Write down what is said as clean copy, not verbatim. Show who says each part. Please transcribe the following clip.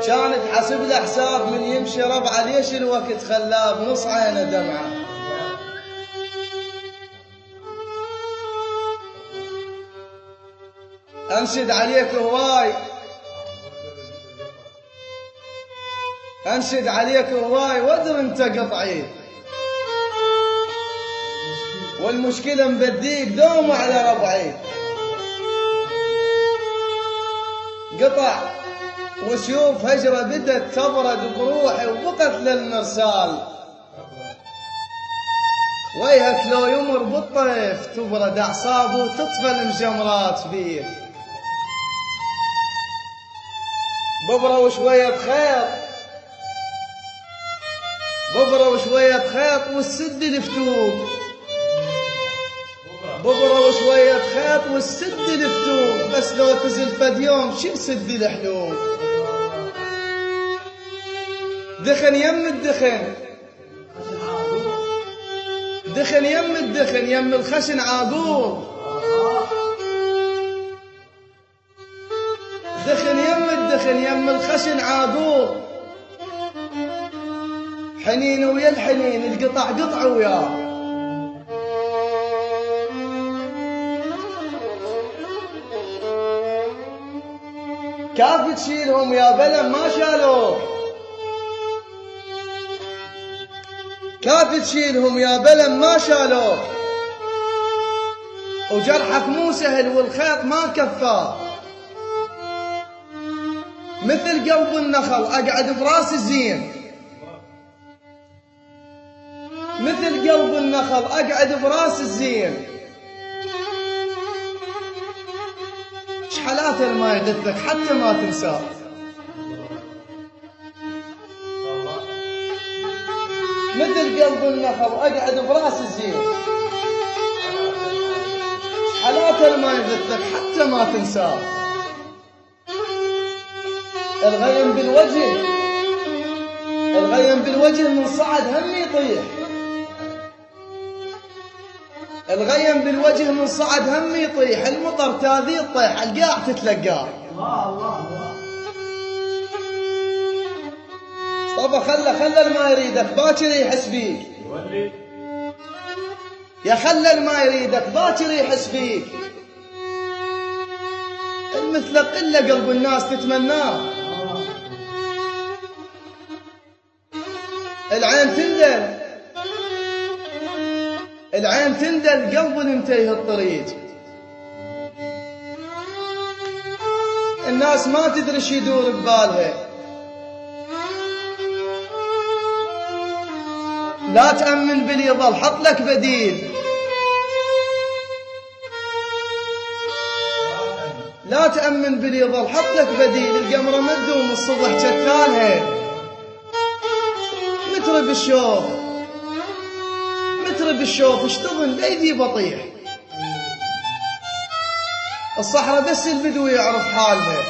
Speaker 1: كانت حسب له حساب من يمشي ربعه ليش الوقت خلاه بنص عينه دمعه. انشد عليك هواي انشد عليك هواي وادر انت قطعي، والمشكله مبديك دوم على ربعي. قطع وشوف هجره بدت تبرد بروحي وبقت للمرسال، ويهك لو يمر بالطيف تبرد اعصابه وتطفى المجمرات بيه. ببره وشويه خيط ببره وشويه خيط والسد الفتوق، ببره وشويه خيط والسد الفتوق، بس لو تزل فد يوم شو سد الحلوق. دخن يم الدخن دخن يم الدخن يم الخشن عاقور، دخن يم الدخن يم الخشن عاقور. حنين ويا الحنين القطع قطع وياه، كاف تشيلهم يا بلم ما شالوك، كاف تشيلهم يا بلم ما شالوك. وجرحك مو سهل والخيط ما كفاه، مثل قلب النخل اقعد براس الزين، مثل قلب النخل اقعد براس الزين. شحالات ما يغثك حتى ما تنساه، مثل قلب النخل اقعد براس الزين. شحالات ما يغثك حتى ما تنساه. الغيم بالوجه الغيم بالوجه من صعد هم يطيح، الغيم بالوجه من صعد هم يطيح. المطر تاذي الطيح القاع تتلقاه.
Speaker 2: الله الله الله.
Speaker 1: طب خلى الما يريدك باكر يحس بيك، يا خلى الما يريدك باكر يحس بيك. المثلق الا قلب الناس تتمناه، العين تندل العين تندل قلب ينتهي الطريق. الناس ما تدري شي يدور ببالها، لا تأمن باللي يظل حط لك بديل، لا تأمن باللي يظل حط لك بديل. القمرة ما تدوم الصبح شتانها، متر بالشوف متر بالشوف اشتغل بأيدي بطيح. الصحراء بس البدو يعرف حالها،